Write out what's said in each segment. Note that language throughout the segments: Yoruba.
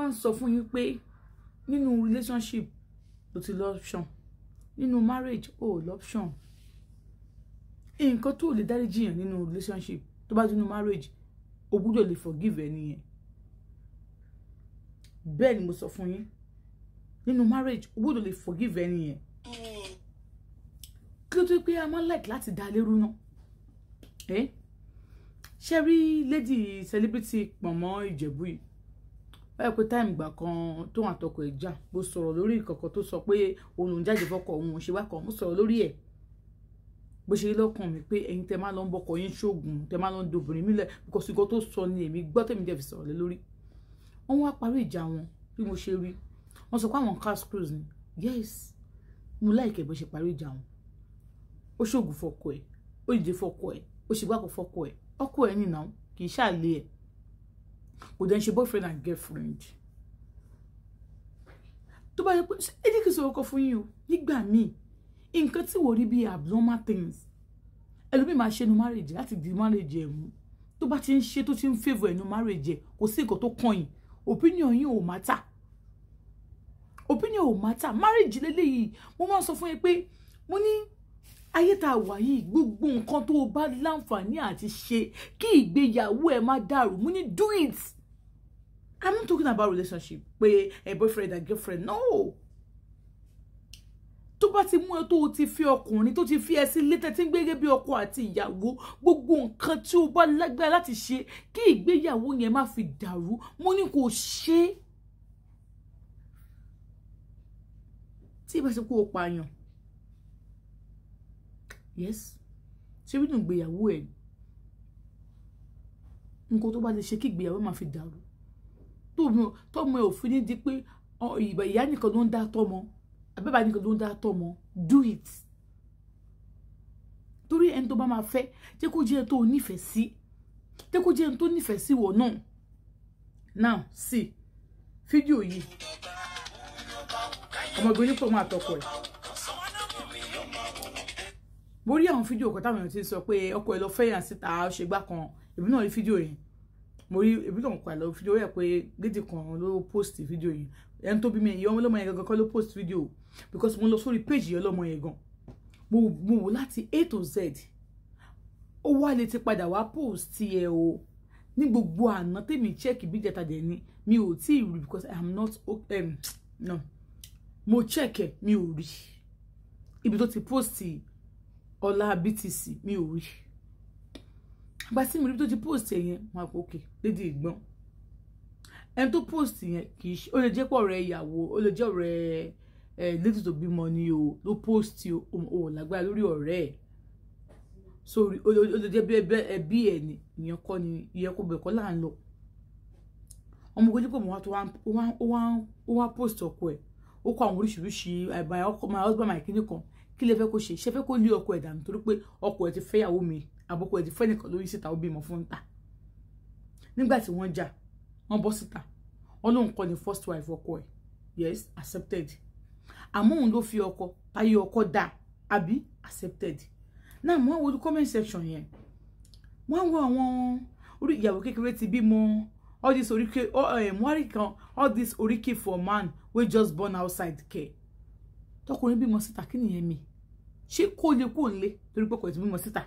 wọ́n sọ fún yín pé nínú relationship ló ti l'option, nínú marriage ó l'option. Nǹkan tó lè dáríjì yàn nínú relationship tó bá nínú marriage o gbọ́dọ̀ lè forgive ẹni yẹn. Bẹ́ẹ̀ ni mo sọ fún yín, nínú marriage o gbọ́dọ̀ lè forgive ẹni yẹn. Kí ló tó pé a máa like láti dá lérú náà? Ṣé rí lady celebrity Mọ̀mọ́ Ìjẹ̀bú yìí? Báyọ̀ pé time ìgbà kan tó wà tọkọ ẹ̀ jà, mo sọ̀rọ̀ lórí ìkọ̀kọ̀ tó sọ pé òun ń jáde fọ́kọ òun ṣe wá kan, mo sọ̀rọ̀ lórí ẹ̀. Bó ṣe rí lọ́kàn mi pé ẹ̀yin tẹ́ máa lọ ń bọ́kọ yín ṣóògùn, tẹ́ máa lọ ń dobìnrin mílẹ̀, because nǹkan tó sọ ni èmi gbọ́ tèmi dẹ̀ fi sọ̀rọ̀ lé lórí. Wọ́n wá parí ìjà wọn bí mo ṣe rí. Wọ́n sọ pé àwọn cast cruise ni. Yes, mo like bó ṣe parí ìjà wọn. Ó ṣóògùn fọ́kọ ẹ̀, ó dìde fọ́kọ ẹ̀, ó ṣe gbáko fọ́kọ ẹ̀. Ọkọ ẹ̀ nìyàn kì í ṣàlè ẹ̀. Kò dẹ̀ ń ṣe boyfriend and girlfriend. Tó bá yẹ pé ẹ jẹ́ kí n sọ ọkọ fún yín o, nígbà míì nǹkan tí wò rí bí abnormal things ẹlòmíì máa ṣe nu marriage láti di marriage ẹ̀ mú. Tó bá ti ń ṣe tó ti ń favour ẹnu marriage ẹ̀, kò sí nǹkan tó kàn yín. Opinion yín ò matter. Opinion ò matter. Marriage lélẹ́yìí mo máa ń sọ fún yín pé mo ní ayé tá a wà yìí gbogbo nǹkan tó bá láǹfààní àti ṣe kí ìgbéyàwó ẹ má dàrú, mo ní do it. I'm not talking about relationship pé a boyfriend and girlfriend, no. Tó bá ti mú ẹ tó ti fi ọkùnrin tó ti fi ẹ sí létí tí ń gbé bí ọkọ àti ìyàwó, gbogbo nǹkan tí ó bá lágbára láti ṣe kí ìgbéyàwó yẹn má fi dàrú, mo ní kó ṣe. Tí ìbá ṣe kó o pààyàn, yes, ṣé bí nù ìgbéyàwó ẹ nǹkan tó bá lè ṣe kí ìgbéyàwó má fi dàrú, tọ́mọ ẹ ò fi ní di pé ìyá nìkan ló ń dá tọ́mọ, àbẹ́bà nìkan ló ń dá tọ́mọ, do it. Torí ẹni tó bá máa fẹ́ jẹ́ kó jẹ́ ẹni tó nífẹ̀ẹ́ sí, jẹ́ kó jẹ́ ẹni tó nífẹ̀ẹ́ sí wọ̀ náà. Now see fídíò yìí ọmọbìnrin pọ̀ máa tọkọ ẹ̀. Mo rí àwọn fídíò kan táwọn èèyàn ti sọ pé ọkọ ẹ̀ lọ fẹ́ yàn síta ó ṣe gbá kan, èmi náà rí fídíò yẹn. Mo rí èmi náà kọ àlọ́ fídíò yẹn pé lédì kan ló post fídíò yẹn. Ẹni tó bí mi ìyá ọmọ yẹn gangan kọ́ ló post fídíò, because mo lọ sórí page yẹn ọlọ́mọ yẹn gan. Mo wò láti A to Z. Ó wá lè ti padà wá post ẹ o. Ní gbogbo àná tèmi check bí jẹta dẹ̀ ni mi ò tí ì rí, because I am not no. Mo check ẹ mi ò rí. Ibi tó ti post Ọlá BTC mi ò rí. Bá sí mi rí tó ti post yẹn, mo á okay, lédì ìgbọ́n. Ẹni tó post yẹn kì í ṣe, ó lè jẹ́ pé ọ̀rẹ́ ìyàwó, ó lè jẹ́ ọ̀rẹ́ lédì tó bímọ ni o ló post o lágbára lórí ọ̀rẹ́ ẹ̀. So ó lè jẹ́ bí ẹbí ẹ̀ ni, ìyẹn kọ́ ni, ìyẹn kò bẹ̀ kọ́ là ń lọ. Ọmọ ogun dípò mo wá tó wá post ọkọ ẹ̀. Ó kọ àwọn oríṣiríṣi my husband my kìíní kan. Kí lẹ fẹ́ kó ṣe? Ṣé fẹ́ kó lé ọkọ ẹ̀ dànù torí pé ọkọ ẹ̀ ti fẹ́ ìyàwó mi, àbọ̀kọ ẹ̀ ti fẹ́ nìkan lórí síta ó bímọ fún ta. Nígbà tí wọ́n jà, wọ́n bọ́ síta. Wọ́n lóun kọ́ ni first wife ọkọ ẹ̀. Yes, accepted. Àmọ́ òun ló fi ọkọ, táyé ọkọ dà, àbí accepted. Náà mo wo comment section yẹn. Wọ́n wo àwọn orí ìyàwó kékeré ti bímọ, all this orike all this orike for man we just born outside care. Tọkùnrin bímọ síta kí nìyẹn mi? Ṣé kó lè kó nlé torí pé kò ti bímọ síta?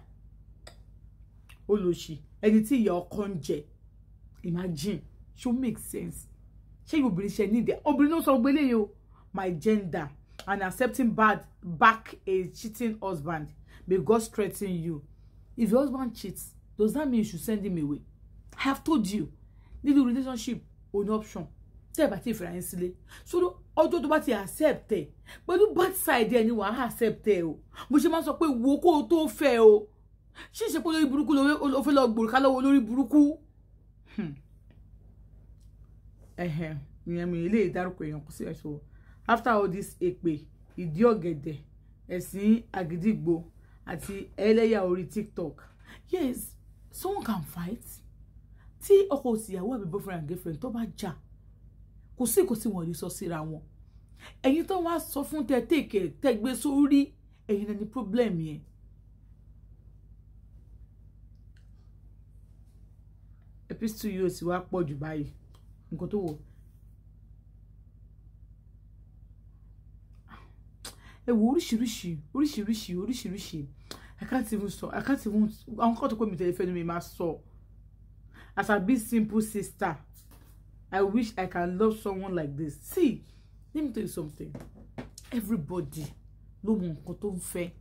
Ó lọ ṣì ẹni tí ìyá ọkọ ń jẹ. Imagine, should make sense. Ṣé you obìnrin ṣe need obìnrin ló sọ gbélé yo my gender and accepting back a cheating husband. May God strengthen you. If your husband cheats, does that mean you should send him away? I have told you, need a relationship or no option. Tell about it for instantly. So ọjọ́ tó bá ti accept ẹ, pẹ̀lú bad side ẹ ni wàá accept ẹ o. Mo ṣe máa sọ pé wo kó tó fẹ́ o. Ṣé ṣe pé lórí burúkú ló fẹ́ lọ gbòrò ká lọ́wọ́ lórí burúkú. Ìyẹn mi ilé ìdárúkọ èèyàn kò sí ẹ̀ṣọ́. After all this èpè, ìdí ọ̀gẹ̀dẹ̀, ẹ̀sìn àgídìgbò àti ẹlẹ́yà orí TikTok. Yes, someone can fight. Tí ọkọ òsìyàwó àbí boyfriend and girlfriend tó bá jà, kò sí wọ́n lè sọ síra wọn. Ẹ̀yin tó wá sọ fún take gbé sórí, ẹ̀yin náà ní problem yẹn. Epistle yóò sì wá pọ̀ jù báyìí. Nǹkan tó wò ẹ wo oríṣiríṣi I can't even àwọn kan tó pé mi tẹ̀lé fẹ́ ni mi máa sọ. As a big simple sister, I wish I can love someone like this. See, let me tell you something. Everybody ló mọ nǹkan tó ń fẹ́.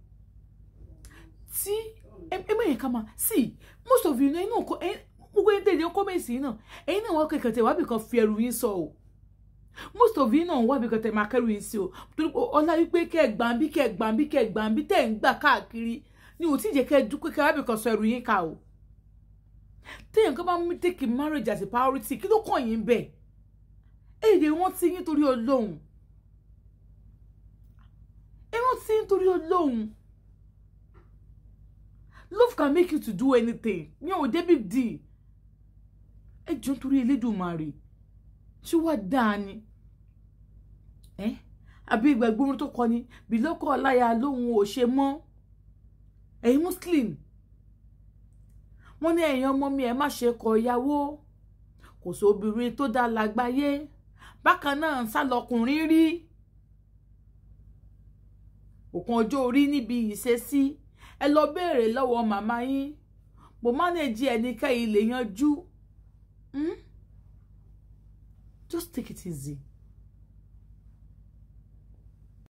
See, see, most of you know, mo go tell you comments náà. Ẹ̀yin náà wá kẹ̀kẹ́ tẹ́ wá bí kan fi ẹrù yín sọ o. Most of you náà wá bí kan tẹ́ máa kẹ́rù yín sí o. Ọlá wípé kẹ́ gbàǹbí tẹ́ ń gbà káàkiri ni ò tí jẹ́ kẹ́ dúpẹ́ kẹ́ wá bí kan sọ ẹrù yín ká o. Téèyàn kan bá mú take marriage as a priority, kí ló kàn yín bẹ́ẹ̀? Èdè wọ́n ti yín torí Ọlọ́run. Wọ́n ti yín torí Ọlọ́run. Love can make you to do anything. Mi ò dé big deal. Ẹ jọ̀ọ́ torí Elédùmarè. Ṣé wá dáa ni? Àbí ìgbàgbọ́ orin tó kọ ni bí lọ́kọ ọláya lóhun ò ṣe mọ́. Ẹ̀yin Muslim. Wọ́n ní ẹ̀yin ọmọ mi ẹ má ṣe kọ ìyàwó. Kò sí obìnrin tó dá lágbàáyé. Bákan náà sá lọkùnrin rí. Òkan ọjọ́ orí níbi ìṣesí. Ẹ lọ béèrè lọ́wọ́ màmá yín. Bó manage ẹnikẹ́ni lè yanjú. Just take it easy.